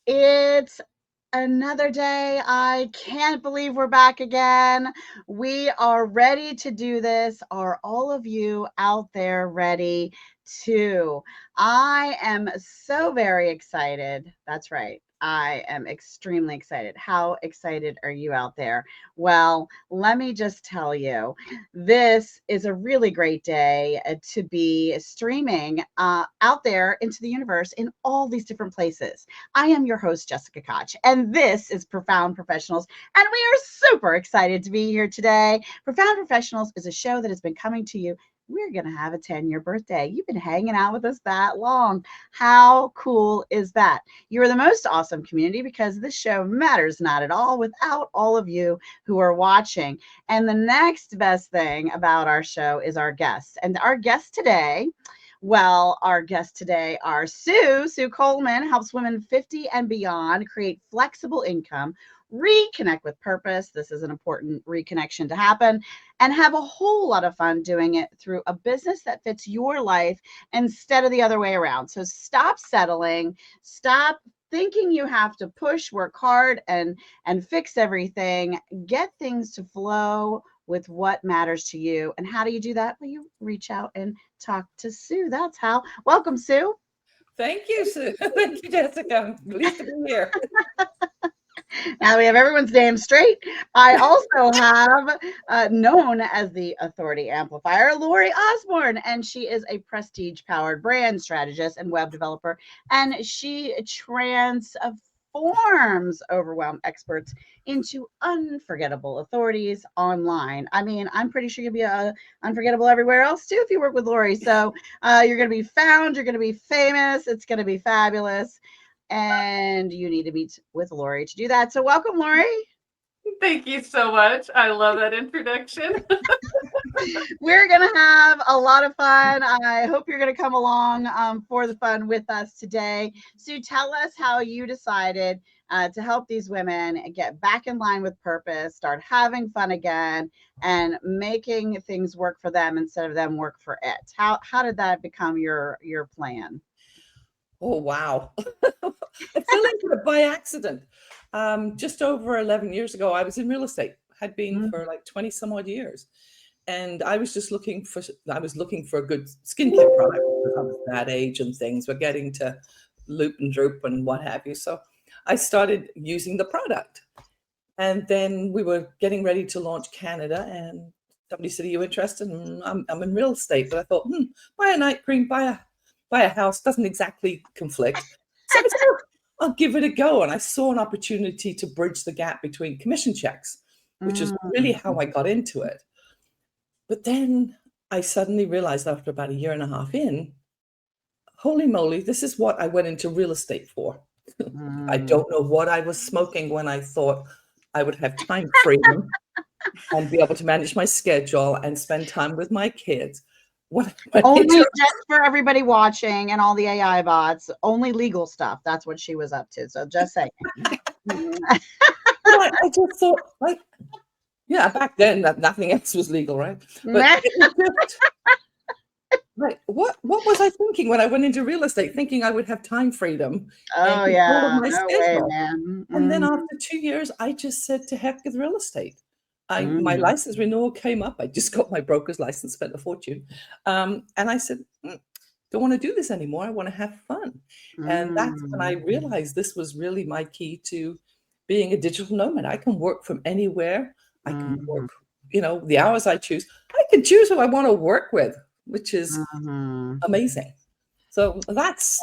It's another day. I can't believe we're back again. We are ready to do this. Are all of you out there ready too? I am so very excited. That's right. I am extremely excited. How excited are you out there? Well, let me just tell you, this is a really great day to be streaming out there into the universe in all these different places. I am your host, Jessica Koch, and this is Profound Professionals. And we are super excited to be here today. Profound Professionals is a show that has been coming to you. We're going to have a 10-year birthday. You've been hanging out with us that long. How cool is that? You're the most awesome community because this show matters not at all without all of you who are watching. And the next best thing about our show is our guests. And our guests today, well, our guests today are Sue. Sue Coleman helps women 50 and beyond create flexible income, reconnect with purpose. This is an important reconnection to happen, and have a whole lot of fun doing it through a business that fits your life instead of the other way around. So stop settling, stop thinking you have to push, work hard, and fix everything. Get things to flow with what matters to you. And how do you do that? Well, you reach out and talk to Sue. That's how. Welcome, Sue. Thank you, Sue. Thank you, Jessica. I'm pleased to be here. Now we have everyone's name straight. I also have known as the Authority Amplifier, Lori Osborne, and she is a prestige-powered brand strategist and web developer, and she transforms overwhelmed experts into unforgettable authorities online. I mean, I'm pretty sure you'll be unforgettable everywhere else too if you work with Lori. So you're going to be found, you're going to be famous, it's going to be fabulous. And you need to meet with Lori to do that. So welcome, Lori. Thank you so much. I love that introduction. We're going to have a lot of fun. I hope you're going to come along for the fun with us today. So tell us how you decided to help these women get back in line with purpose, start having fun again, and making things work for them instead of them work for it. How did that become your plan? Oh, wow. I fell into it by accident. Just over 11 years ago, I was in real estate, had been for like 20 some odd years. And I was just looking for a good skincare product because I was that age and things were getting to loop and droop and what have you. So I started using the product. And then we were getting ready to launch Canada, and somebody said, "Are you interested?" And I'm in real estate, but I thought, buy a night cream, buy a house doesn't exactly conflict. So I said, I'll give it a go. And I saw an opportunity to bridge the gap between commission checks, which is really how I got into it. But then I suddenly realized after about a year and a half in, holy moly, this is what I went into real estate for. I don't know what I was smoking when I thought I would have time freedom and be able to manage my schedule and spend time with my kids. Only just for everybody watching and all the AI bots, only legal stuff. That's what she was up to. So just saying. I just thought, like, yeah, back then nothing else was legal, right? But it was just, like, what was I thinking when I went into real estate, thinking I would have time freedom? Oh yeah, my no schedule. way, man. And then after 2 years, I just said to heck with real estate. My license renewal came up. I just got my broker's license, spent a fortune. And I said, don't want to do this anymore. I want to have fun. And that's when I realized this was really my key to being a digital nomad. I can work from anywhere. I can work, the hours I choose. I can choose who I want to work with, which is amazing. So that's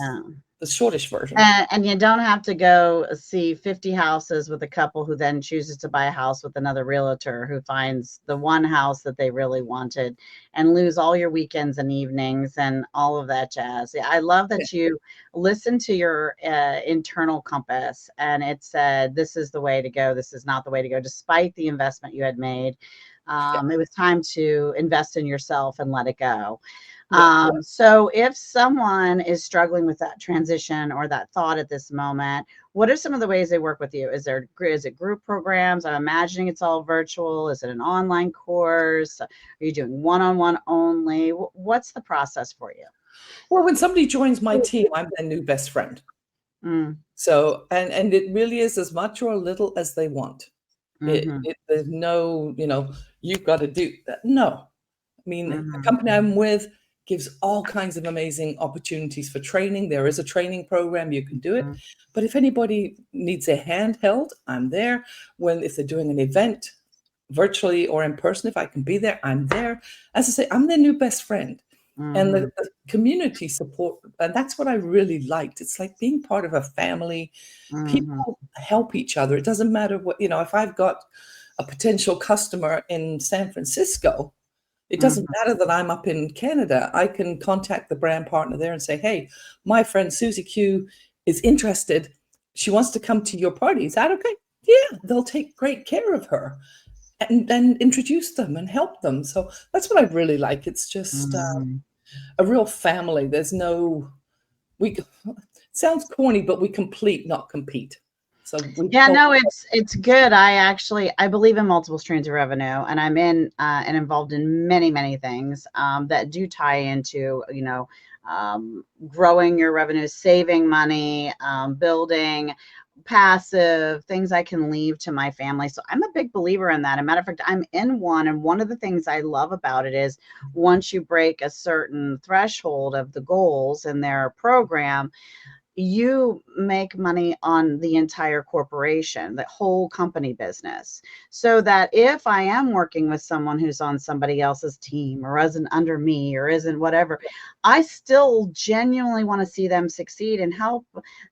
the shortish version. And you don't have to go see 50 houses with a couple who then chooses to buy a house with another realtor who finds the one house that they really wanted, and lose all your weekends and evenings and all of that jazz. I love that you listen to your internal compass and it said, this is the way to go. This is not the way to go, despite the investment you had made. It was time to invest in yourself and let it go. So if someone is struggling with that transition or that thought at this moment, what are some of the ways they work with you? Is it group programs? I'm imagining it's all virtual. Is it an online course? Are you doing one-on-one only? What's the process for you? Well, when somebody joins my team, I'm their new best friend. Mm, So, and it really is as much or a little as they want. mhm, There's no, you've got to do that. No. I mean, the mhm, company I'm with gives all kinds of amazing opportunities for training. There is a training program, you can do it. mhm, But if anybody needs a hand held, I'm there. If they're doing an event, virtually or in person, if I can be there, I'm there. As I say, I'm their new best friend. And mhm, the community support, and that's what I really liked. It's like being part of a family. mhm, People help each other. It doesn't matter what, if I've got a potential customer in San Francisco, it doesn't mhm. matter that I'm up in Canada. I can contact the brand partner there and say, hey, my friend Susie Q is interested. She wants to come to your party. Is that okay? Yeah, they'll take great care of her and then introduce them and help them. So that's what I really like. It's just Mhm. a real family. There's no, we, sounds corny, but we complete, not compete. So we Yeah, help. no, it's good. I believe in multiple streams of revenue, and I'm in and involved in many things that do tie into growing your revenue, saving money, building passive things I can leave to my family. So I'm a big believer in that. As a matter of fact, I'm in one, and one of the things I love about it is once you break a certain threshold of the goals in their program, you make money on the entire corporation, the whole company business. So that if I am working with someone who's on somebody else's team or isn't under me or isn't whatever, I still genuinely want to see them succeed and help.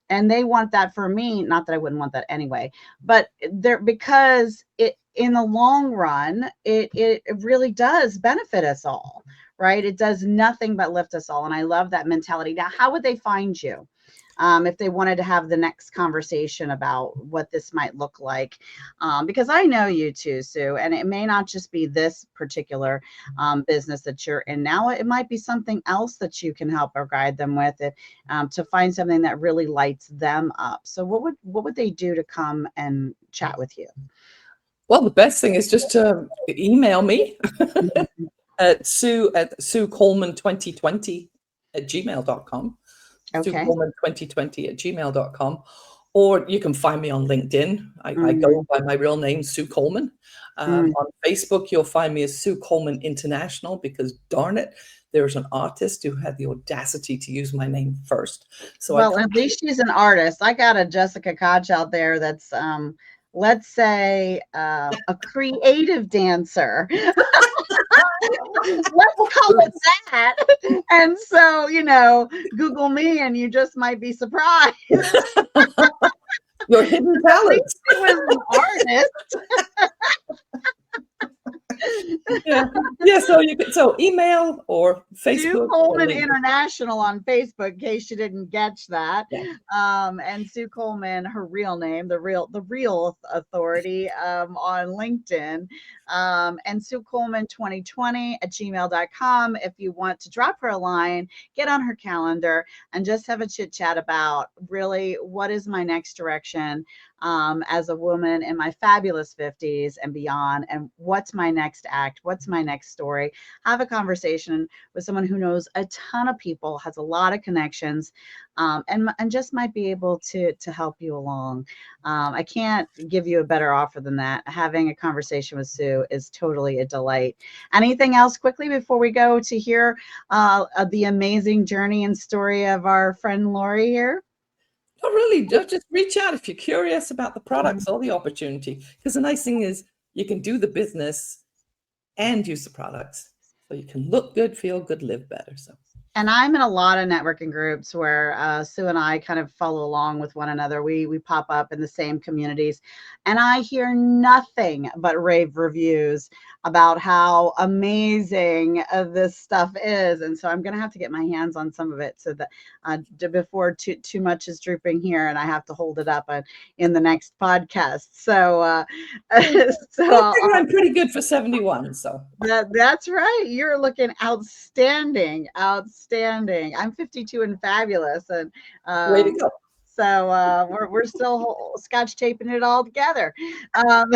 And they want that for me. Not that I wouldn't want that anyway, but there, because it, in the long run, it really does benefit us all, right? It does nothing but lift us all. And I love that mentality. Now, how would they find you? If they wanted to have the next conversation about what this might look like. Because I know you too, Sue, and it may not just be this particular business that you're in now. It might be something else that you can help or guide them with it, to find something that really lights them up. So what would they do to come and chat with you? Well, the best thing is just to email me Mhm. at Sue Coleman 2020 at gmail.com. Sue Okay. Coleman 2020 at gmail.com. Or you can find me on LinkedIn. I go Mm, by my real name, Sue Coleman. mm. On Facebook, you'll find me as Sue Coleman International because, darn it, there's an artist who had the audacity to use my name first. So I Well, at least she's an artist. I got a Jessica Koch out there that's, let's say, a creative dancer. Let's call it that. And so, Google me and you just might be surprised. your hidden At least talents. it was an artist. Yeah. Yeah. So email or Sue Facebook or Coleman LinkedIn. International on Facebook, in case you didn't catch that. Yeah. And Sue Coleman, her real name, the real authority, on LinkedIn. And Sue Coleman 2020 at gmail.com. If you want to drop her a line, get on her calendar and just have a chit chat about really what is my next direction, as a woman in my fabulous 50s and beyond, and what's my next act, what's my next story. Have a conversation with someone who knows a ton of people, has a lot of connections, and just might be able to help you along. I can't give you a better offer than that. Having a conversation with Sue is totally a delight. Anything else quickly before we go to hear the amazing journey and story of our friend Lori here? Not really. Just reach out if you're curious about the products or the opportunity. Because the nice thing is you can do the business and use the products. So you can look good, feel good, live better. So And I'm in a lot of networking groups where Sue and I kind of follow along with one another. We pop up in the same communities, and I hear nothing but rave reviews about how amazing this stuff is. And so I'm going to have to get my hands on some of it so that before too much is drooping here, and I have to hold it up in the next podcast. So so I figure I'm pretty good for 71. So that's right. You're looking outstanding, outstanding. I'm 52 and fabulous, and way to um, go. so we're still scotch taping it all together. Um,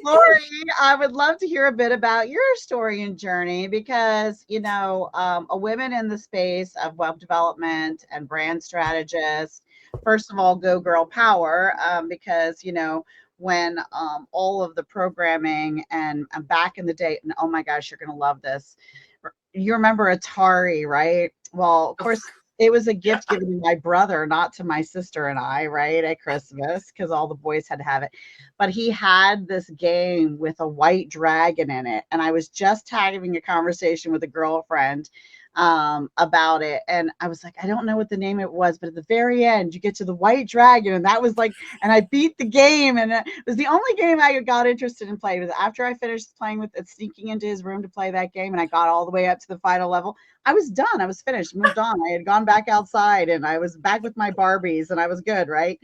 Lori, I would love to hear a bit about your story and journey because, a woman in the space of web development and brand strategist, first of all, go girl power, because, when all of the programming and back in the day, and oh my gosh, you're going to love this. You remember Atari, right? Well, of course, it was a gift given to my brother, not to my sister and I, right, at Christmas, because all the boys had to have it. But he had this game with a white dragon in it. And I was just having a conversation with a girlfriend about it. And I was like, I don't know what the name it was, but at the very end, you get to the white dragon. And that was like, and I beat the game. And it was the only game I got interested in playing with. After I finished playing with it, sneaking into his room to play that game, and I got all the way up to the final level, I was done. I was finished, moved on. I had gone back outside and I was back with my Barbies and I was good, right?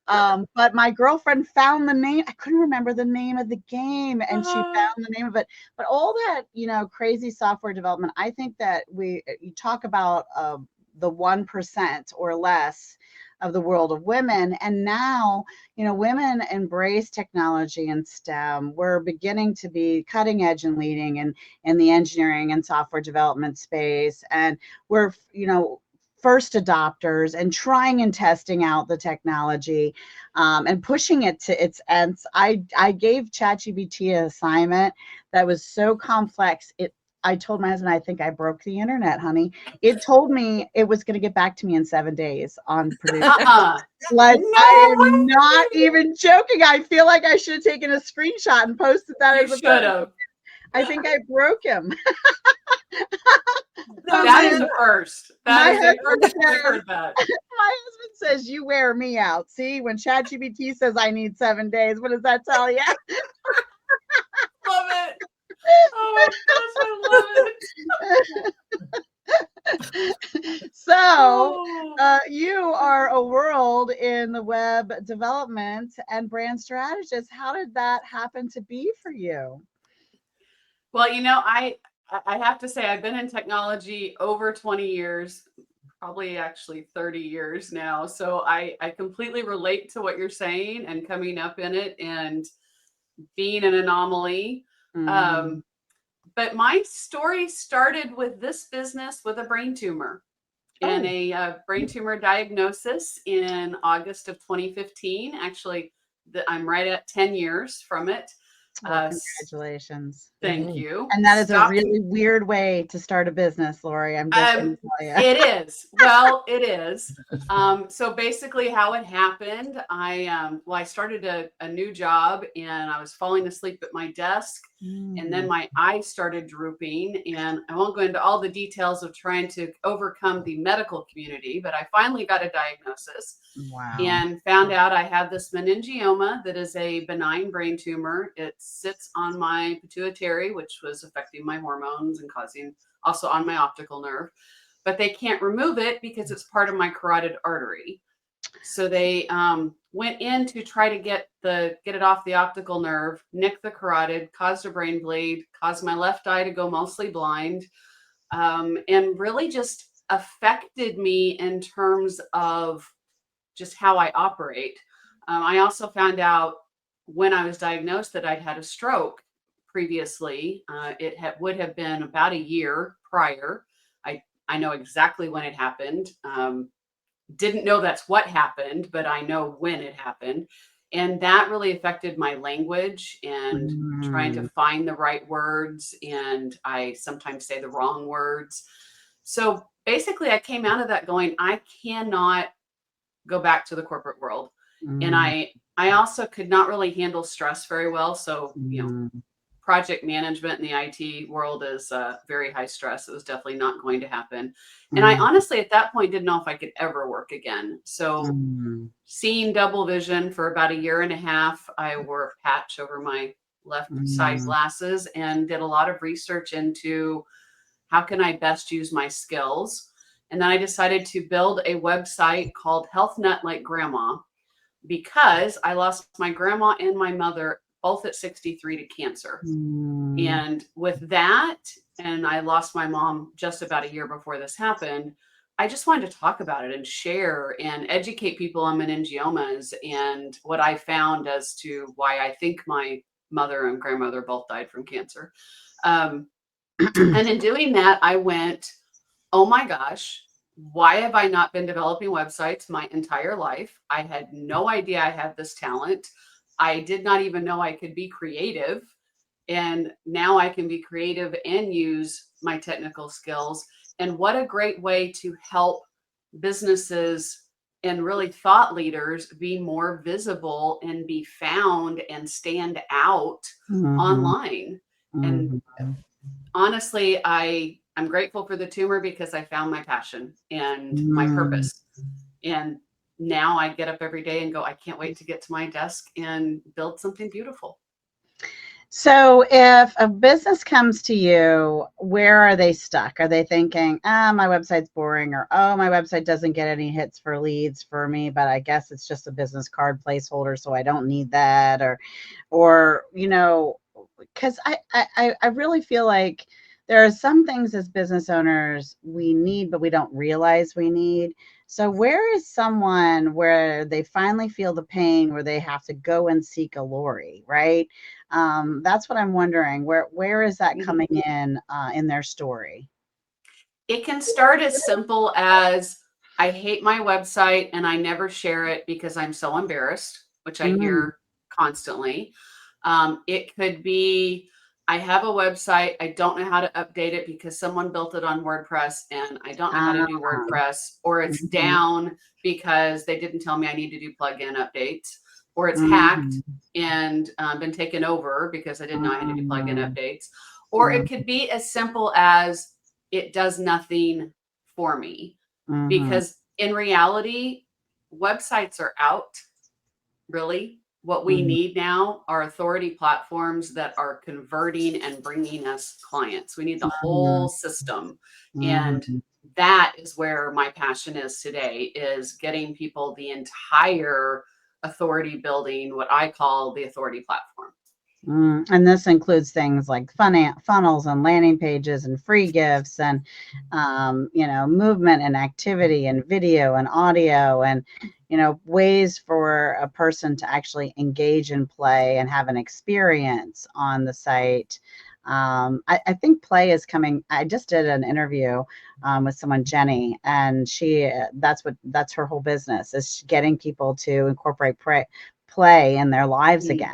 But my girlfriend found the name. I couldn't remember the name of the game, and she found the name of it. But all that, crazy software development, I think that you talk about the 1% or less of the world of women. And now, women embrace technology and STEM. We're beginning to be cutting edge and leading in the engineering and software development space. And we're, first adopters and trying and testing out the technology and pushing it to its ends. I gave ChatGPT an assignment that was so complex. I told my husband, I think I broke the internet, honey. It told me it was going to get back to me in 7 days on producing. Like, No I am way. not even joking. I feel like I should have taken a screenshot and posted that You as a should have. I think I broke him. That is a first. That is a first. I heard that. My husband says you wear me out. See, when ChatGPT says I need 7 days, what does that tell you? Love it. Oh my gosh, I love it. So, you are a world in the web development and brand strategist. How did that happen to be for you? Well, I have to say I've been in technology over 20 years, probably actually 30 years now. So I completely relate to what you're saying and coming up in it and being an anomaly. But my story started with this business with a brain tumor and a brain tumor diagnosis in August of 2015. Actually, I'm right at 10 years from it. Well, congratulations. Thank you. And that is a really weird way to start a business, Lori. I'm just going to tell you. It is. Well, it is. So basically how it happened, I started a new job and I was falling asleep at my desk and then my eyes started drooping, and I won't go into all the details of trying to overcome the medical community, but I finally got a diagnosis. Wow. And found out I had this meningioma that is a benign brain tumor. It sits on my pituitary, which was affecting my hormones and causing also on my optical nerve. But they can't remove it because it's part of my carotid artery. So they went in to try to get it off the optical nerve, nick the carotid, caused a brain bleed, caused my left eye to go mostly blind, and really just affected me in terms of just how I operate. I also found out when I was diagnosed that I'd had a stroke previously. It would have been about a year prior. I know exactly when it happened. Didn't know that's what happened, but I know when it happened. And that really affected my language and trying to find the right words. And I sometimes say the wrong words. So basically I came out of that going, I cannot go back to the corporate world. And I also could not really handle stress very well. So, project management in the IT world is very high stress. It was definitely not going to happen. And I honestly, at that point, didn't know if I could ever work again. So seeing double vision for about a year and a half, I wore a patch over my left side glasses and did a lot of research into how can I best use my skills. And then I decided to build a website called Health Nut Like Grandma, because I lost my grandma and my mother both at 63 to cancer. And with that, and I lost my mom just about a year before this happened, I just wanted to talk about it and share and educate people on meningiomas and what I found as to why I think my mother and grandmother both died from cancer. Um, and in doing that, I went, oh my gosh, why have I not been developing websites my entire life? I had no idea I had this talent. I did not even know I could be creative. And now I can be creative and use my technical skills. And what a great way to help businesses and really thought leaders be more visible and be found and stand out Mhm. online. And Mhm. honestly, I'm grateful for the tumor because I found my passion and my Mm. purpose. And now I get up every day and go, I can't wait to get to my desk and build something beautiful. So if a business comes to you, where are they stuck? Are they thinking, ah, my website's boring, or oh, my website doesn't get any hits for leads for me, but I guess it's just a business card placeholder, so I don't need that, or because I really feel like there are some things as business owners we need, but we don't realize we need. So where is someone where they finally feel the pain, where they have to go and seek a Lori, right? That's what I'm wondering. Where is that coming in their story? It can start as simple as I hate my website and I never share it because I'm so embarrassed, which I Mm. hear constantly. It could be I have a website, I don't know how to update it because someone built it on WordPress and I don't know how to Ah, do WordPress, or it's mhm, down because they didn't tell me I need to do plugin updates, or it's hacked mhm, and been taken over because I didn't know I had to do plugin mhm, updates. Or it could be as simple as it does nothing for me. mhm, Because in reality, websites are out, really. What we mhm, need now are authority platforms that are converting and bringing us clients. We need the whole system. And mhm. that is where my passion is today, is getting people the entire authority building, what I call the authority platform. And this includes things like funnels and landing pages and free gifts and, movement and activity and video and audio and, ways for a person to actually engage and play and have an experience on the site. I think play is coming. I just did an interview with someone, Jenny, and that's her whole business, is getting people to incorporate play in their lives again,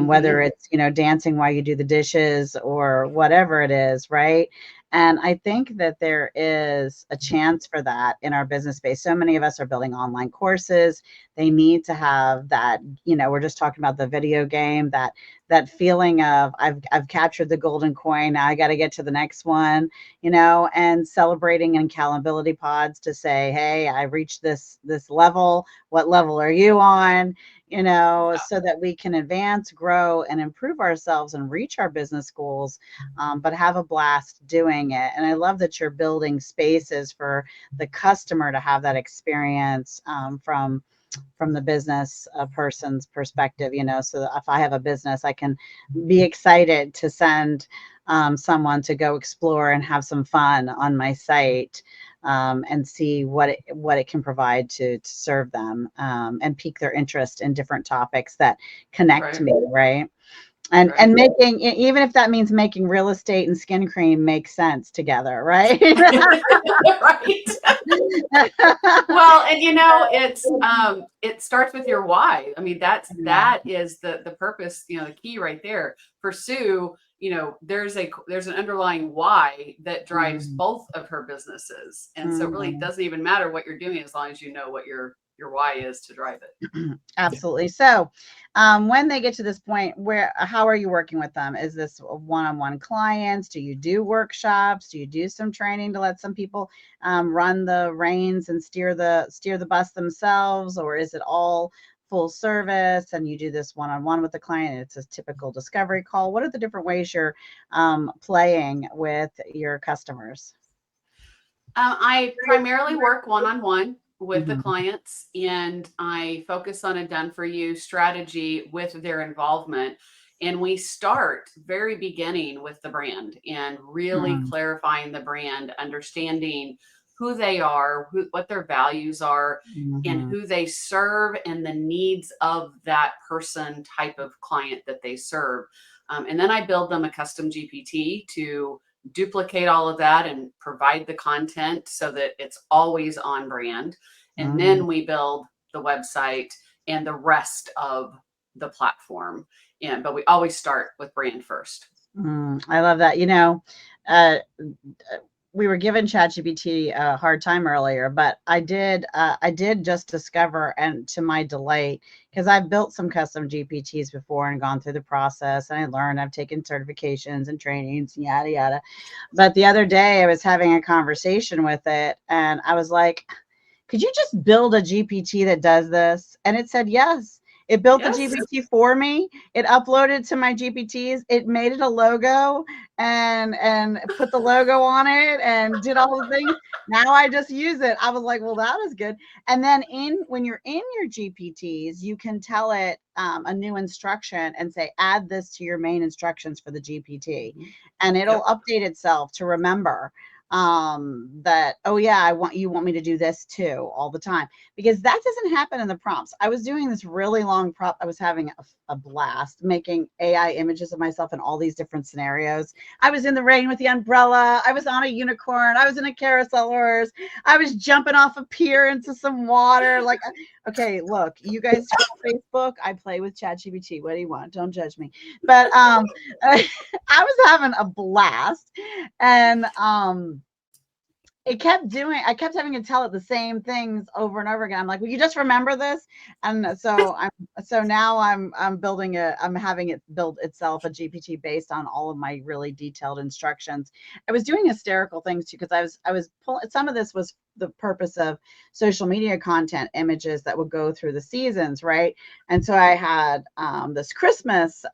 whether Mm-hmm. it's, dancing while you do the dishes or whatever it is, right? And I think that there is a chance for that in our business space. So many of us are building online courses. They need to have that, we're just talking about the video game, that feeling of I've captured the golden coin. Now I got to get to the next one, and celebrating in accountability pods to say, hey, I reached this level. What level are you on? So that we can advance, grow, and improve ourselves and reach our business goals, but have a blast doing it. And I love that you're building spaces for the customer to have that experience, from the business person's perspective, so that if I have a business, I can be excited to send someone to go explore and have some fun on my site, and see what it can provide to serve them, and pique their interest in different topics that connect to Right. me, right? And Right. making, even if that means making real estate and skin cream make sense together, right? Right. Well, and it starts with your why. I mean, that is the purpose, the key right there. For Sue, there's an underlying why that drives Mhm. both of her businesses. And so it really Mhm. doesn't even matter what you're doing as long as you know what your why is to drive it. Absolutely. So, when they get to this point, how are you working with them? Is this one-on-one clients? Do you do workshops? Do you do some training to let some people run the reins and steer the bus themselves, or is it all full service and you do this one-on-one with the client? And it's a typical discovery call. What are the different ways you're playing with your customers? I primarily work one-on-one with the Mhm. clients, and I focus on a done for you strategy with their involvement. And we start very beginning with the brand and really Mhm. clarifying the brand, understanding who they are, what their values are, and who they serve, and the needs of that person, type of client that they serve. And then I build them a custom GPT to duplicate all of that and provide the content so that it's always on brand. And then we build the website and the rest of the platform. But we always start with brand first. I love that. We were giving ChatGPT a hard time earlier, but I did just discover, and to my delight, because I've built some custom GPTs before and gone through the process, and I learned, I've taken certifications and trainings, yada yada. But the other day I was having a conversation with it, and I was like, could you just build a GPT that does this? And it said yes. It built the GPT for me. It uploaded to my GPTs. It made it a logo and put the logo on it and did all the things. Now I just use it. I was like, well, that is good. And then when you're in your GPTs, you can tell it a new instruction and say, add this to your main instructions for the GPT. And it'll update itself to remember that, oh yeah, you want me to do this too all the time, because that doesn't happen in the prompts. I was doing this really long prompt. I was having a blast making AI images of myself in all these different scenarios. I was in the rain with the umbrella. I was on a unicorn. I was in a carousel horse. I was jumping off a pier into some water. Like, okay, look, you guys scroll Facebook. I play with ChatGPT. What do you want? Don't judge me. But I was having a blast, and I kept having to tell it the same things over and over again. I'm like, will you just remember this? And so now I'm having it build itself a GPT based on all of my really detailed instructions. I was doing hysterical things too, because I was pulling, some of this was the purpose of social media content images that would go through the seasons, right? And so I had this Christmas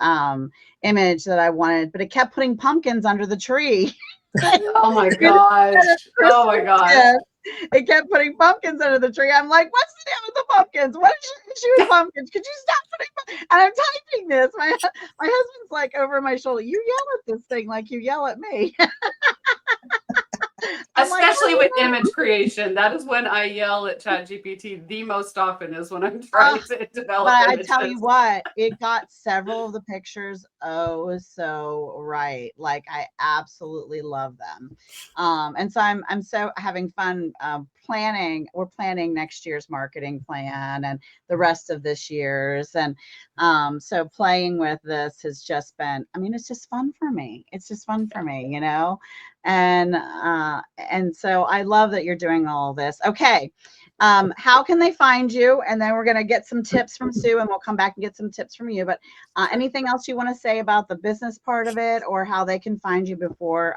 image that I wanted, but it kept putting pumpkins under the tree. Oh my gosh. Oh my gosh. It kept putting pumpkins under the tree. I'm like, what's the deal with the pumpkins? What is your issue with pumpkins? Could you stop putting pumpkins? And I'm typing this. My husband's like over my shoulder. You yell at this thing like you yell at me. Especially with image creation. That is when I yell at ChatGPT the most often, is when I'm trying to develop images. I tell you what, it got several of the pictures so right. Like, I absolutely love them. And so I'm so having fun planning. We're planning next year's marketing plan and the rest of this year's. And so playing with this has just been, I mean, it's just fun for me. It's just fun for me, and so I love that you're doing all this. Okay. How can they find you? And then we're going to get some tips from Sue, and we'll come back and get some tips from you. But anything else you want to say about the business part of it, or how they can find you before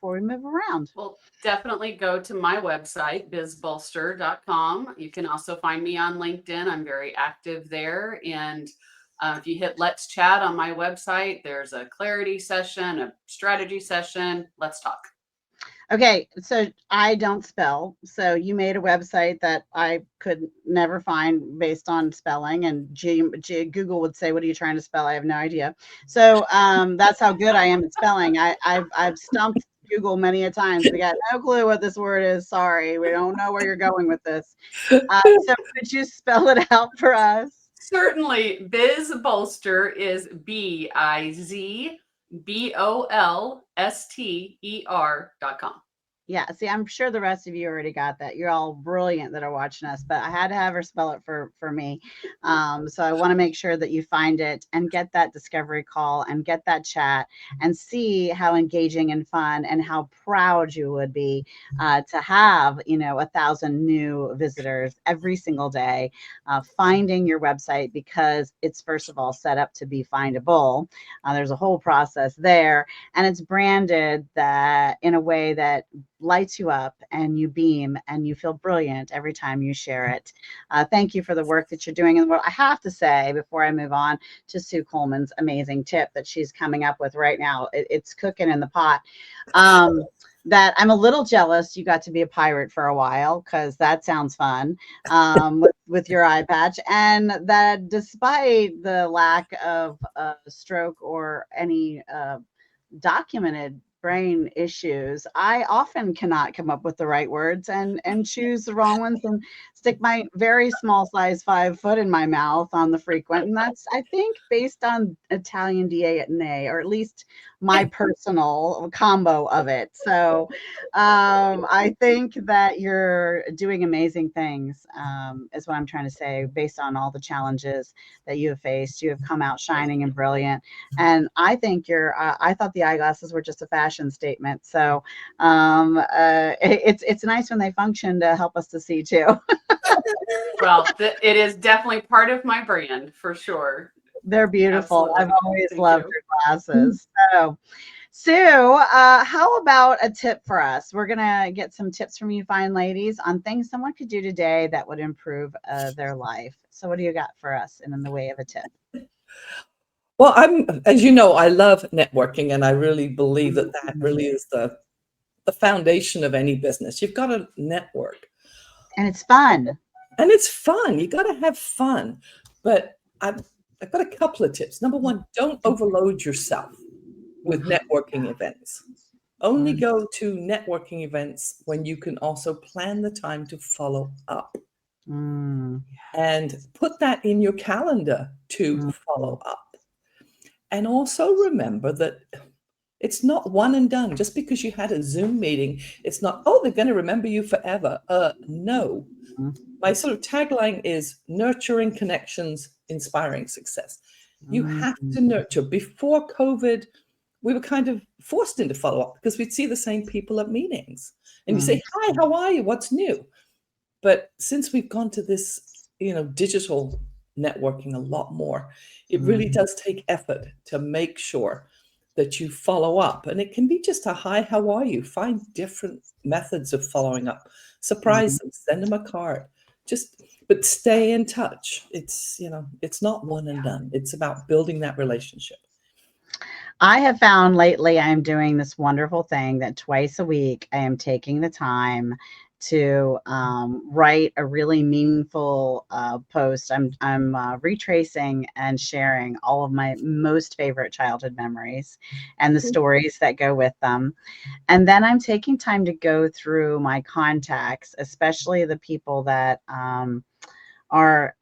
we move around? Well, definitely go to my website, bizbolster.com. You can also find me on LinkedIn. I'm very active there. And if you hit Let's Chat on my website, there's a clarity session, a strategy session. Let's talk. Okay, so I don't spell. So you made a website that I could never find based on spelling, and Google would say, "What are you trying to spell?" I have no idea. So that's how good I am at spelling. I've stumped Google many a times. We got no clue what this word is. Sorry, we don't know where you're going with this. So could you spell it out for us? Certainly. BizBolster is BizBolster.com. Yeah, see, I'm sure the rest of you already got that. You're all brilliant that are watching us, but I had to have her spell it for me. So I want to make sure that you find it and get that discovery call and get that chat and see how engaging and fun and how proud you would be to have, 1,000 new visitors every single day finding your website, because it's, first of all, set up to be findable. There's a whole process there, and it's branded that in a way that lights you up and you beam and you feel brilliant every time you share it. Thank you for the work that you're doing in the world. I have to say, before I move on to Sue Coleman's amazing tip that she's coming up with right now, it's cooking in the pot. That I'm a little jealous you got to be a pirate for a while, because that sounds fun with your eye patch, and that despite the lack of stroke or any documented brain issues, I often cannot come up with the right words and choose the wrong ones and stick my very small size 5 foot in my mouth on the frequent. And that's, I think, based on Italian DNA, or at least my personal combo of it. So I think that you're doing amazing things, is what I'm trying to say, based on all the challenges that you have faced. You have come out shining and brilliant. And I think I thought the eyeglasses were just a fashion statement. So it's nice when they function to help us to see too. Well, it is definitely part of my brand for sure. They're beautiful. Absolutely. I've always Thank loved you. your glasses. So, Sue, how about a tip for us? We're going to get some tips from you fine ladies on things someone could do today that would improve their life. So what do you got for us in the way of a tip? Well, as you know, I love networking, and I really believe that really is the foundation of any business. You've got to network. And it's fun. And it's fun. You got to have fun. But I've got a couple of tips. Number one, don't overload yourself with networking events. Only go to networking events when you can also plan the time to follow up. And put that in your calendar to follow up. And also remember that it's not one and done. Just because you had a Zoom meeting, it's not, oh, they're going to remember you forever. No. My sort of tagline is nurturing connections, inspiring success. You have to nurture. Before COVID, we were kind of forced into follow-up because we'd see the same people at meetings. And you say, hi, how are you? What's new? But since we've gone to this, digital networking a lot more, it really does take effort to make sure that you follow up. And it can be just a hi, how are you? Find different methods of following up. Surprise them, send them a card. But stay in touch. It's not one and done. It's about building that relationship. I have found lately I'm doing this wonderful thing that twice a week I am taking the time to write a really meaningful post. I'm retracing and sharing all of my most favorite childhood memories and the stories that go with them. And then I'm taking time to go through my contacts, especially the people that are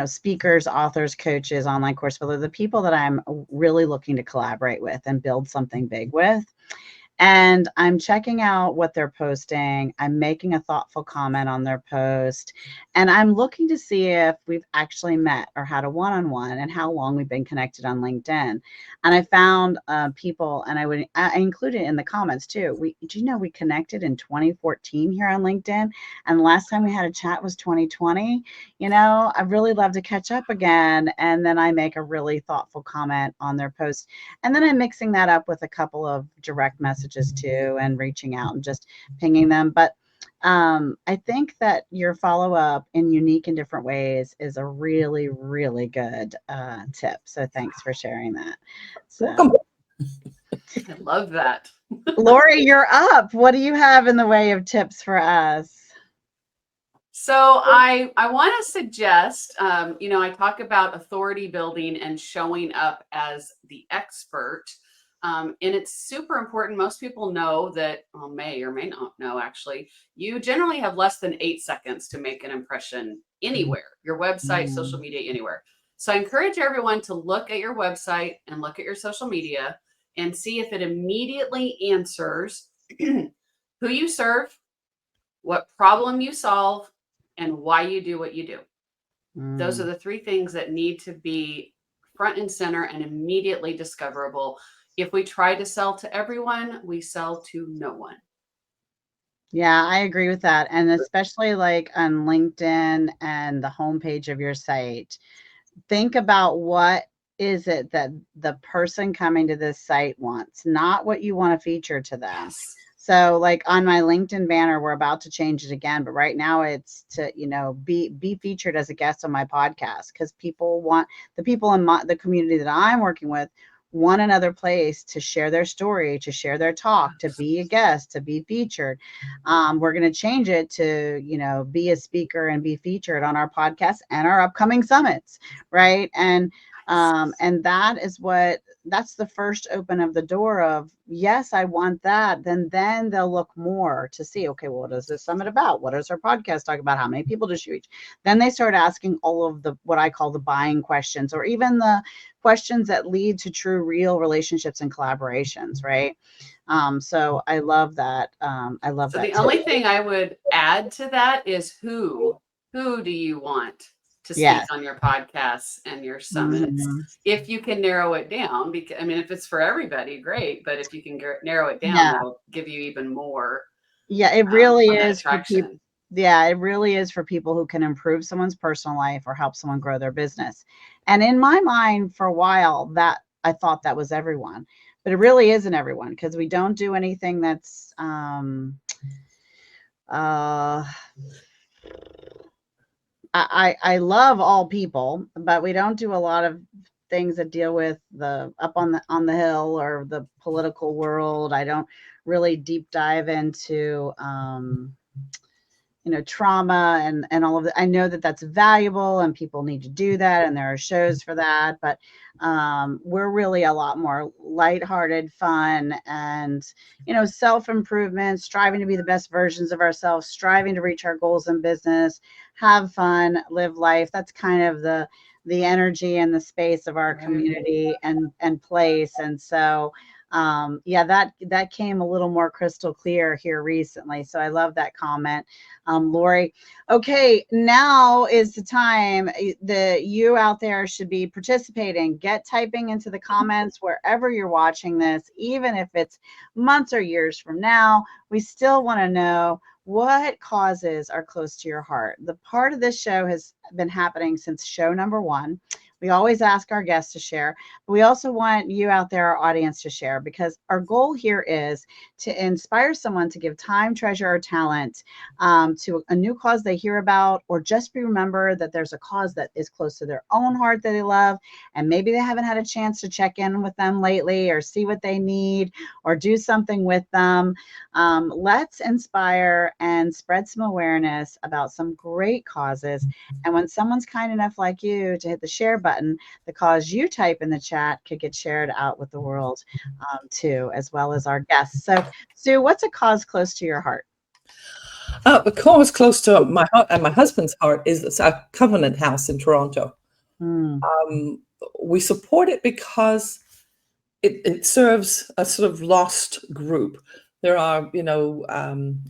speakers, authors, coaches, online course builder, the people that I'm really looking to collaborate with and build something big with. And I'm checking out what they're posting. I'm making a thoughtful comment on their post. And I'm looking to see if we've actually met or had a one-on-one and how long we've been connected on LinkedIn. And I found people, and I included in the comments too. Do you know we connected in 2014 here on LinkedIn? And the last time we had a chat was 2020. I'd really love to catch up again. And then I make a really thoughtful comment on their post. And then I'm mixing that up with a couple of direct messages too, and reaching out and just pinging them. But I think that your follow-up in unique and different ways is a really, really good tip. So thanks for sharing that. Welcome. I love that. Lori, you're up. What do you have in the way of tips for us? So I want to suggest, I talk about authority building and showing up as the expert. And it's super important. Most people know that, may or may not know, actually, you generally have less than 8 seconds to make an impression anywhere, your website, social media, anywhere. So I encourage everyone to look at your website and look at your social media and see if it immediately answers who you serve, what problem you solve, and why you do what you do. Those are the 3 things that need to be front and center and immediately discoverable. If we try to sell to everyone, we sell to no one. Yeah, I agree with that. And especially like on LinkedIn and the homepage of your site, think about what is it that the person coming to this site wants, not what you want to feature to them. Yes. So like on my LinkedIn banner, we're about to change it again, but right now it's to, be featured as a guest on my podcast, because the people in the community that I'm working with want another place to share their story, to share their talk, to be a guest, to be featured. We're going to change it to, be a speaker and be featured on our podcast and our upcoming summits. Right. And And that's the first open of the door of, yes, I want that. Then they'll look more to see, okay, well, what is this summit about? What is our podcast talk about? How many people does she reach? Then they start asking all of the, what I call the buying questions, or even the questions that lead to true, real relationships and collaborations, right? So I love that. I love So that the tip. only thing I would add to that is who do you want to speak Yes. on your podcasts and your summits? Mhm. If you can narrow it down, because I mean, if it's for everybody, great. But if you can narrow it down, Yeah. that'll give you even more Yeah, it really on that is for people. attraction. Yeah, it really is for people who can improve someone's personal life or help someone grow their business. And in my mind, for a while, that I thought that was everyone, but it really isn't everyone, because we don't do anything that's uh I love all people, but we don't do a lot of things that deal with the up on the hill or the political world. I don't really deep dive into trauma and all of that. I know that that's valuable and people need to do that, and there are shows for that, but we're really a lot more lighthearted, fun, and self-improvement, striving to be the best versions of ourselves, striving to reach our goals in business, have fun, live life. That's kind of the energy and the space of our community and place. And so yeah, that came a little more crystal clear here recently. So I love that comment, Lori. Okay, now is the time that you out there should be participating. Get typing into the comments wherever you're watching this, even if it's months or years from now. We still want to know what causes are close to your heart. The part of this show has been happening since show number 1. We always ask our guests to share, but we also want you out there, our audience, to share, because our goal here is to inspire someone to give time, treasure, or talent to a new cause they hear about, or just remember that there's a cause that is close to their own heart that they love, and maybe they haven't had a chance to check in with them lately or see what they need or do something with them. Let's inspire and spread some awareness about some great causes. And when someone's kind enough like you to hit the share button, the cause you type in the chat could get shared out with the world too, as well as our guests. So, Sue, what's a cause close to your heart? The cause close to my heart and my husband's heart is a Covenant House in Toronto. Mm. We support it because it serves a sort of lost group. There are,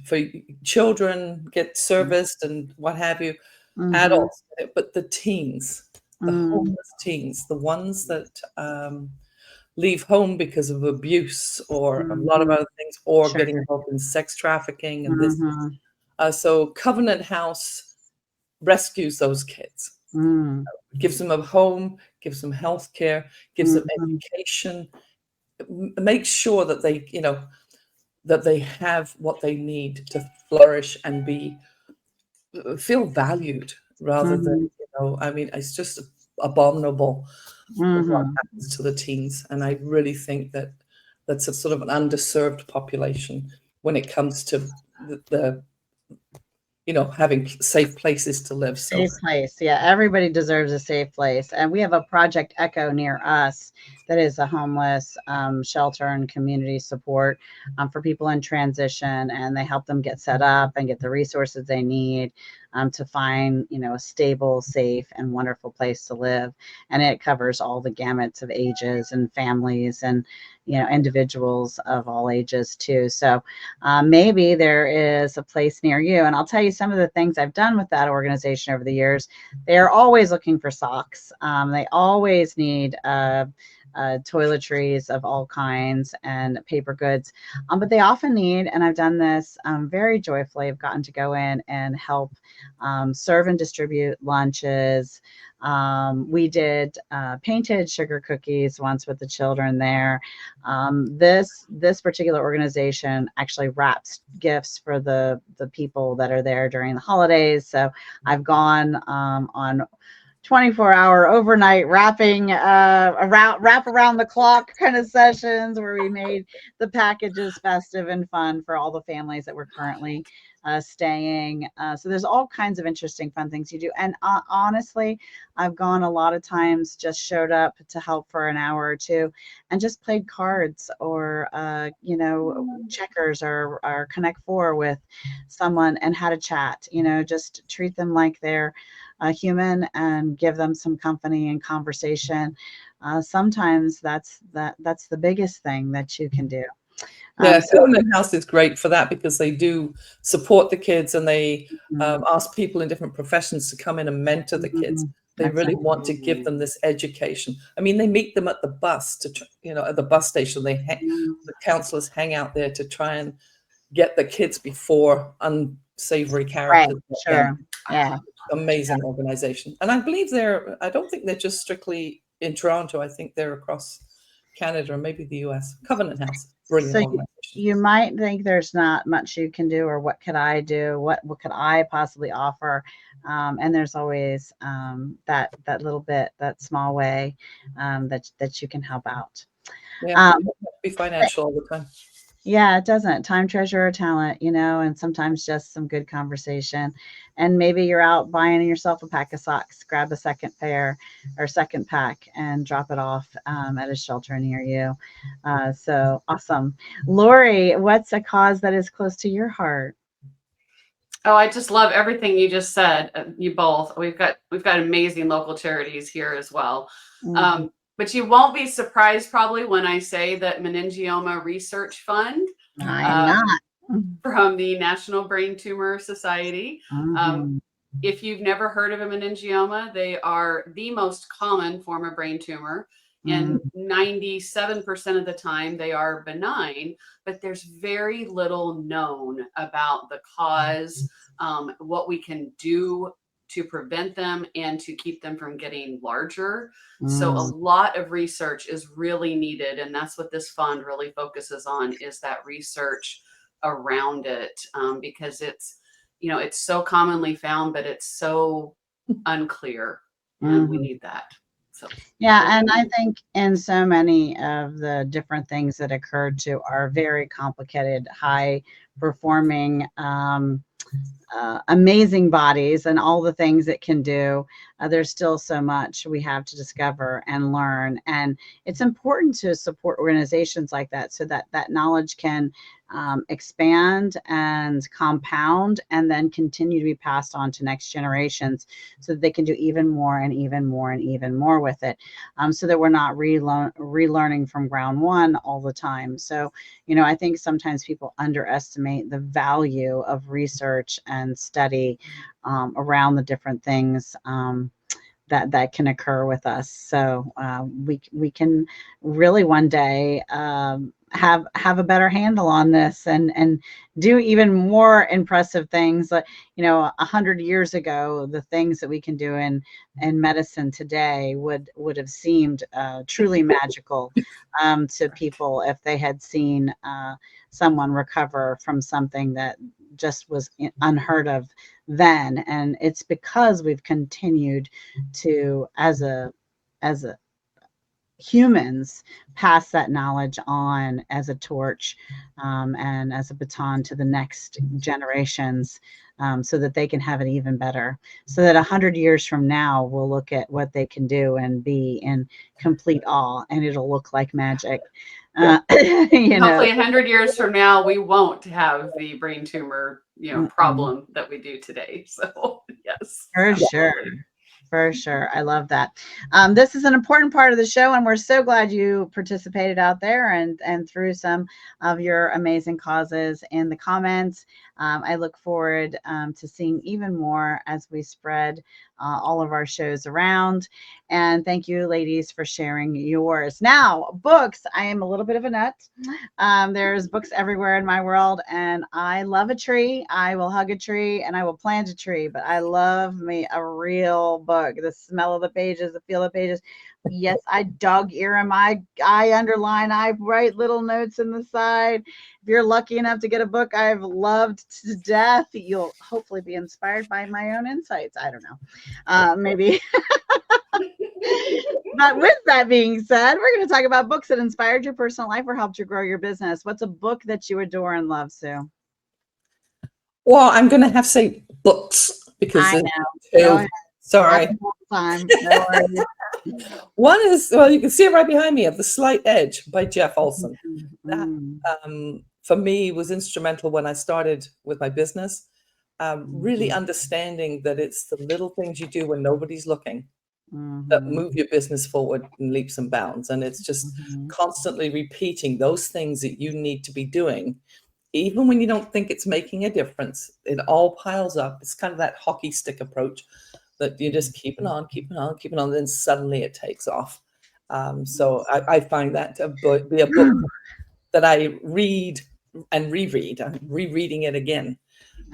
for children get serviced and what have you, Mm-hmm. adults, but the teens, the Mm. homeless teens, the ones that leave home because of abuse or a lot of Mhm. other things, or Sure. getting involved in sex trafficking and this. Mhm. So Covenant House rescues those kids, Mm. gives them a home, gives them health care, gives them Mhm. education, makes sure that that they have what they need to flourish and feel valued rather than, Mhm. I mean, it's just abominable what Mhm. happens to the teens. And I really think that that's a sort of an underserved population when it comes to the having safe places to live. So Safe place. Yeah, everybody deserves a safe place. And we have a Project Echo near us that is a homeless shelter and community support for people in transition. And they help them get set up and get the resources they need to find, a stable, safe, and wonderful place to live. And it covers all the gamuts of ages and families and, individuals of all ages too. So maybe there is a place near you. And I'll tell you some of the things I've done with that organization over the years. They're always looking for socks. They always need toiletries of all kinds and paper goods. But they often need, and I've done this very joyfully, I've gotten to go in and help serve and distribute lunches. We did painted sugar cookies once with the children there. This particular organization actually wraps gifts for the people that are there during the holidays. So I've gone on 24-hour overnight wrapping wrap around the clock kind of sessions where we made the packages festive and fun for all the families that we're currently staying. So there's all kinds of interesting, fun things you do. And honestly, I've gone a lot of times, just showed up to help for an hour or two and just played cards or, checkers or Connect Four with someone and had a chat, just treat them like they're a human and give them some company and conversation. Sometimes that's the biggest thing that you can do. Yeah, So Coleman House is great for that because they do support the kids, and they ask people in different professions to come in and mentor the kids. They really want to give them this education. I mean, they meet them at the bus at the bus station. The counselors hang out there to try and get the kids before unsavory right, characters. sure, yeah. Amazing organization. And I believe I don't think they're just strictly in Toronto. I think they're across Canada or maybe the US. Covenant House, brilliant So organization. you might think there's not much you can do, or what could I do? What could I possibly offer? And there's always that little bit, that small way that you can help out. Yeah, you don't have to be financial all the time. Yeah, it doesn't. Time, treasure, or talent, and sometimes just some good conversation. And maybe you're out buying yourself a pack of socks, grab a second pair or second pack and drop it off at a shelter near you. So awesome. Lori, what's a cause that is close to your heart? Oh, I just love everything you just said. You both. We've got amazing local charities here as well. Mhm. But you won't be surprised probably when I say that Meningioma Research Fund I am not. from the National Brain Tumor Society. Mhm. If you've never heard of a meningioma, they are the most common form of brain tumor. And 97% of the time they are benign, but there's very little known about the cause, what we can do to prevent them and to keep them from getting larger. So a lot of research is really needed. And that's what this fund really focuses on, is that research around it, because it's so commonly found, but it's so unclear, and we need that. So Yeah, and I think in so many of the different things that occurred to are very complicated, high performing, amazing bodies and all the things it can do. There's still so much we have to discover and learn. And it's important to support organizations like that so that that knowledge can expand and compound and then continue to be passed on to next generations so that they can do even more and even more and even more with it, so that we're not relearning from ground one all the time. So, I think sometimes people underestimate the value of research and study around the different things that can occur with us. So we can really one day have a better handle on this and do even more impressive things. 100 years ago, the things that we can do in medicine today would have seemed truly magical to people if they had seen someone recover from something that just was unheard of then. And it's because we've continued to, as a humans, pass that knowledge on as a torch, and as a baton to the next generations, so that they can have it even better, so that 100 years from now we'll look at what they can do and be in complete awe, and it'll look like magic. hopefully 100 years from now, we won't have the brain tumor, problem that we do today. So yes, For sure. absolutely. For sure. I love that. This is an important part of the show, and we're so glad you participated out there and threw some of your amazing causes in the comments. I look forward to seeing even more as we spread all of our shows around. And thank you, ladies, for sharing yours. Now, books. I am a little bit of a nut. There's books everywhere in my world, and I love a tree. I will hug a tree and I will plant a tree, but I love me a real book. The smell of the pages, the feel of the pages. Yes, I dog ear them. I underline, I write little notes in the side. If you're lucky enough to get a book I've loved to death, you'll hopefully be inspired by my own insights. I don't know. Maybe. But with that being said, we're going to talk about books that inspired your personal life or helped you grow your business. What's a book that you adore and love, Sue? Well, I'm going to have to say books because I there's know. Go two. ahead. Sorry. Time. No worries. One is, well, you can see it right behind me, of The Slight Edge by Jeff Olson. That, Mm, for me, was instrumental when I started with my business. Really mhm, understanding that it's the little things you do when nobody's looking that mhm, move your business forward in leaps and bounds. And it's just mhm. constantly repeating those things that you need to be doing. Even when you don't think it's making a difference, it all piles up. It's kind of that hockey stick approach that you just keep it on, keep it on, keep it on, then suddenly it takes off. So I find that to be a book that I read and reread. I'm rereading it again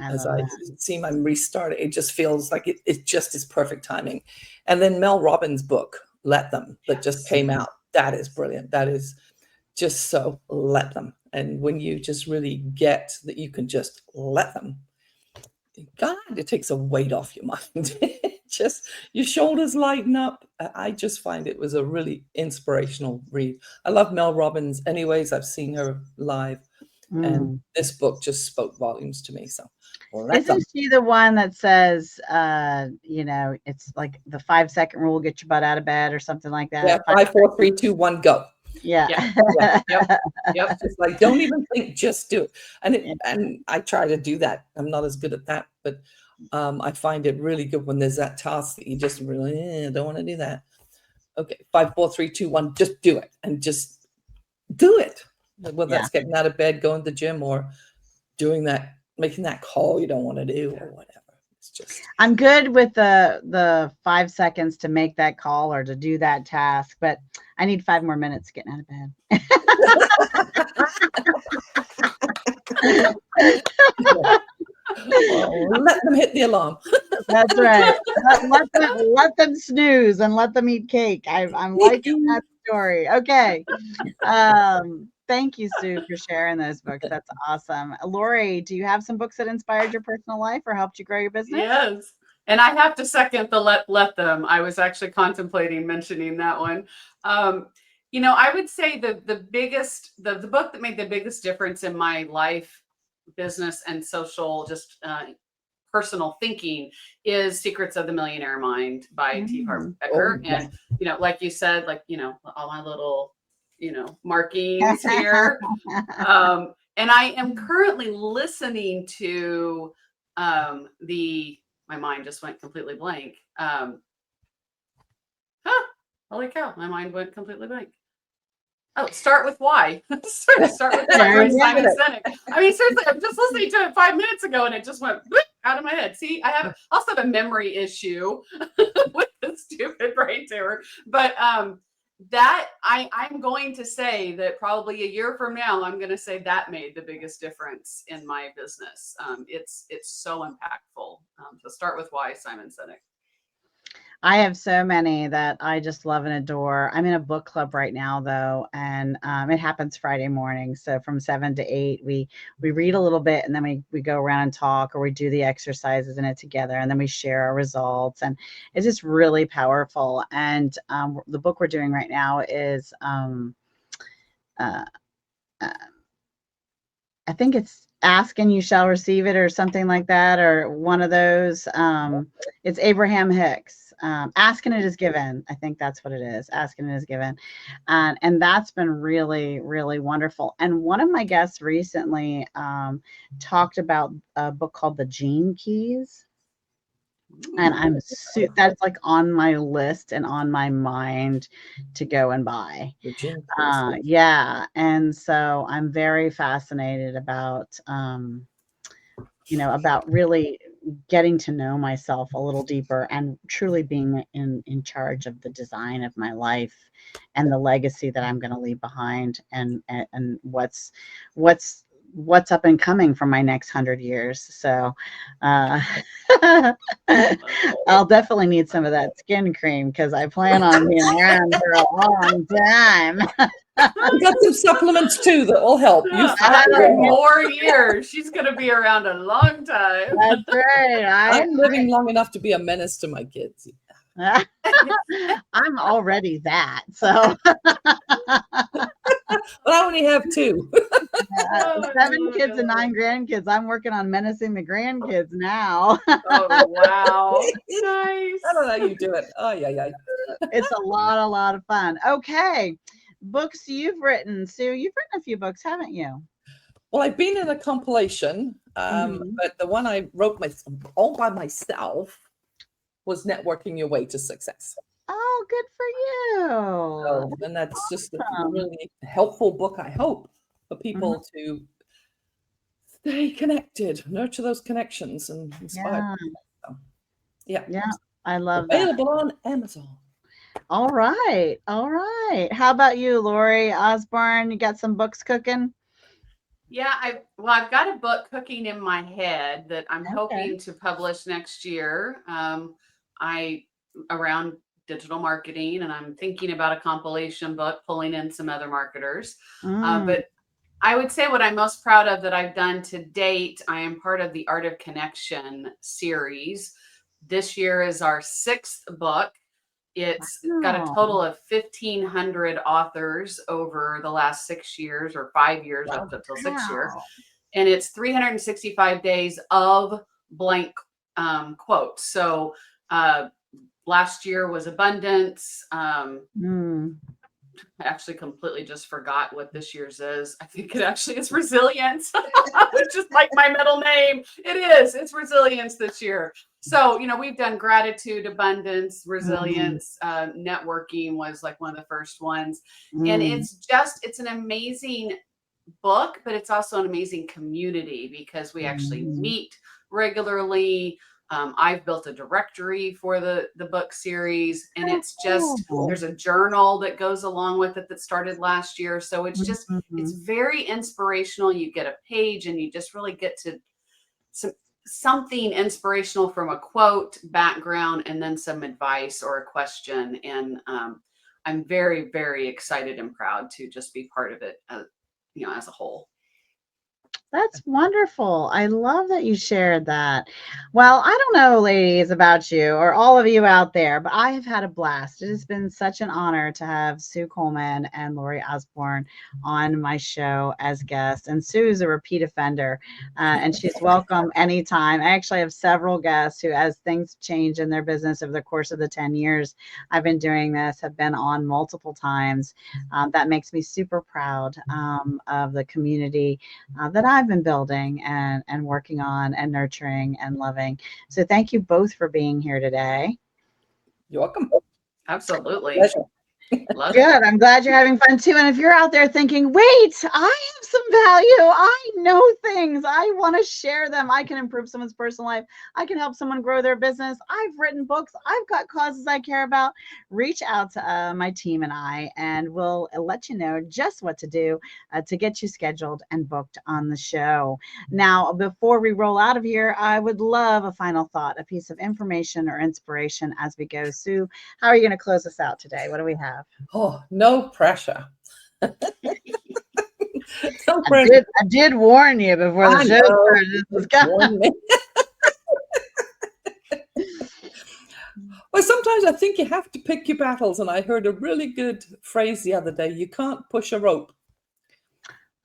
I as love I that. see my restart. It just feels like it just is perfect timing. And then Mel Robbins' book, Let Them, that just came out. That is brilliant. That is just so let them. And when you just really get that you can just let them, God, it takes a weight off your mind. Just your shoulders lighten up. I just find it was a really inspirational read. I love Mel Robbins anyways. I've seen her live, and Mm. this book just spoke volumes to me. So let them. Isn't she the one that says, it's like the 5-second rule, get your butt out of bed or something like Yeah, that? 5, 4, 3, 2, 1, go. Yeah. Yeah. Yeah. Yep. Yep. Just like, don't even think, just do it. And Yeah. I try to do that. I'm not as good at that, but I find it really good when there's that task that you just really don't want to do that. Okay, 5, 4, 3, 2, 1, just do it, and just do it. Whether Yeah. that's getting out of bed, going to the gym, or doing that, making that call you don't want to do, or whatever. It's just I'm good with the 5 seconds to make that call or to do that task, but I need 5 more minutes getting out of bed. let them hit the alarm. That's right. Let them snooze and let them eat cake. I'm liking that story. Okay. Thank you, Sue, for sharing those books. That's awesome. Lori, do you have some books that inspired your personal life or helped you grow your business? Yes. And I have to second the let them. I was actually contemplating mentioning that one. I would say the biggest the book that made the biggest difference in my life, business, and social just personal thinking is Secrets of the Millionaire Mind by T. Harv Mm. Oh Eker. yeah. And like you said, all my little markings here. And I am currently listening to my mind just went completely blank. Holy cow, my mind went completely blank. Oh, Start with Why. Start with Why There by you Simon go. Sinek. I mean, seriously, I'm just listening to it 5 minutes ago and it just went out of my head. See, I also have a memory issue with the stupid brain tumor. But that I'm going to say that probably a year from now, I'm going to say that made the biggest difference in my business. It's so impactful. So Start with Why, Simon Sinek. I have so many that I just love and adore. I'm in a book club right now, though, and it happens Friday morning. So from 7 to 8, we read a little bit, and then we go around and talk, or we do the exercises in it together, and then we share our results, and it's just really powerful. And the book we're doing right now is uh, uh, I think it's Ask and You Shall Receive It or something like that, or one of those. It's Abraham Hicks. Ask and It Is Given. I think that's what it is. Ask and It Is Given. And that's been really, really wonderful. And one of my guests recently talked about a book called The Gene Keys. And that's like on my list and on my mind to go and buy. The gym. Yeah, and so I'm very fascinated about, about really getting to know myself a little deeper and truly being in charge of the design of my life and the legacy that I'm going to leave behind, and what's up and coming for my next 100 years. So, uh, I'll definitely need some of that skin cream because I plan on being around for a long time. I've got some supplements too that will help. You Yeah, 100 more years. She's going to be around a long time. That's right. I'm living long enough to be a menace to my kids. I'm already that. So But I only have 2. Seven kids and 9 grandkids. I'm working on menacing the grandkids now. Oh, wow. I Nice. don't know how you do it. Oh, yeah, yeah. It's a lot of fun. Okay. Books you've written. Sue, you've written a few books, haven't you? Well, I've been in a compilation, Mhm. but the one I wrote all by myself was Networking Your Way to Success. Oh, good for you. So, and that's just a Awesome. really helpful book, I hope, for Mhm. people to stay connected, nurture those connections, and inspire. Yeah. So, yeah, Yeah. I love that. available on Amazon. All right. All right. How about you, Lori Osborne? You got some books cooking? Yeah, I've got a book cooking in my head that I'm Okay. hoping to publish next year. I around digital marketing, and I'm thinking about a compilation book, pulling in some other marketers. Mm. But I would say what I'm most proud of that I've done to date, I am part of the Art of Connection series. This year is our 6th book. It's got a Wow. total of 1,500 authors over the last 6 years, or 5 years up Wow. until 6 years. Wow. And it's 365 days of blank quotes. So last year was abundance. Mm. I actually completely just forgot what this year's is. I think it actually is resilience, which is like my middle name. It is. It's resilience this year. So, we've done gratitude, abundance, Mm. resilience, networking was like one of the first ones. And Mm. it's an amazing book, but it's also an amazing community because we actually Mhm. meet regularly. I've built a directory for the book series, and Oh, it's just cool. there's a journal that goes along with it that started last year. So it's Mhm. very inspirational. You get a page, and you just really get to some something inspirational from a quote, background, and then some advice or a question. And I'm very, very excited and proud to just be part of it, as a whole. That's wonderful. I love that you shared that. Well, I don't know, ladies, about you or all of you out there, but I have had a blast. It has been such an honor to have Sue Coleman and Lori Osborne on my show as guests. And Sue is a repeat offender, and she's welcome anytime. I actually have several guests who, as things change in their business over the course of the 10 years I've been doing this, have been on multiple times. That makes me super proud of the community that I've been building and working on and nurturing and loving. So thank you both for being here today. You're welcome. Absolutely. Pleasure. Love it. Good. I'm glad you're having fun too. And if you're out there thinking, wait, I have some value, I know things, I want to share them, I can improve someone's personal life, I can help someone grow their business, I've written books, I've got causes I care about, reach out to my team and I, and we'll let you know just what to do to get you scheduled and booked on the show. Now, before we roll out of here, I would love a final thought, a piece of information or inspiration as we go. Sue, how are you going to close us out today? What do we have? Oh, no pressure. No I pressure. did warn you before the I show know. started. This was coming. Warn me. Well, sometimes I think you have to pick your battles, and I heard a really good phrase the other day: "You can't push a rope."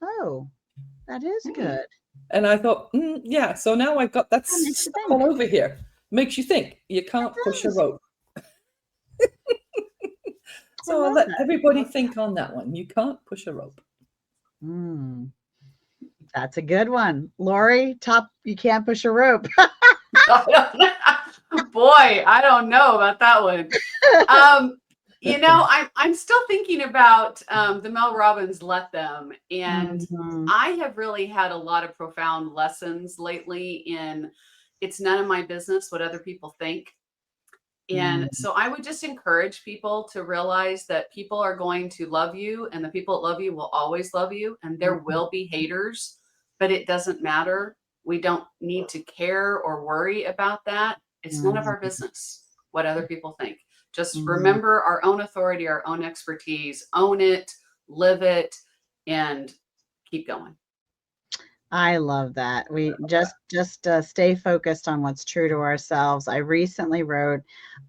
Oh, that is Hmm. good. And I thought, yeah. So now I've got that That makes you stuck think. all over here. Makes you think. You can't push a Yes, rope. I So I'll love let that. everybody think on that one. You can't push a rope. Mm, that's a good one. Lori, you can't push a rope. Boy, I don't know about that one. I'm still thinking about the Mel Robbins "Let Them," and Mhm, I have really had a lot of profound lessons lately in it's none of my business what other people think. And mm, so I would just encourage people to realize that people are going to love you, and the people that love you will always love you, and there mhm, will be haters, but it doesn't matter. We don't need to care or worry about that. It's none of mhm, our business what other people think. Just mhm. remember our own authority, our own expertise, own it, live it, and keep going. I love that. We just stay focused on what's true to ourselves. I recently wrote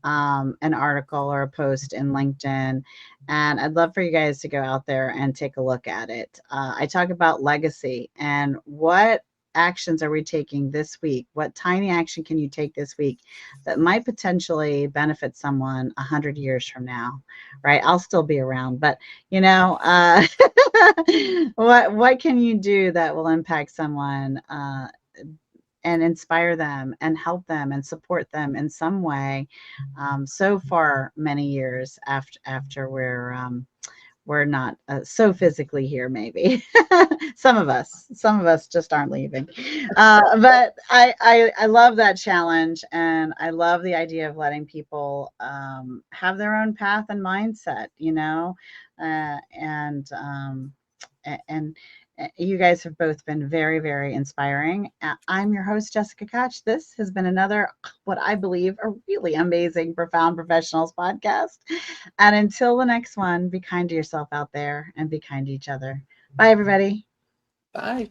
an article or a post in LinkedIn, and I'd love for you guys to go out there and take a look at it. I talk about legacy and what actions are we taking this week? What tiny action can you take this week that might potentially benefit someone 100 years from now? Right? I'll still be around, but you know, what can you do that will impact someone and inspire them and help them and support them in some way so far many years after we're not so physically here, maybe. Some of us just aren't leaving. But I love that challenge, and I love the idea of letting people have their own path and mindset, and you guys have both been very, very inspiring. I'm your host, Jessica Koch. This has been another, what I believe, a really amazing Profound Professionals podcast. And until the next one, be kind to yourself out there and be kind to each other. Bye, everybody. Bye.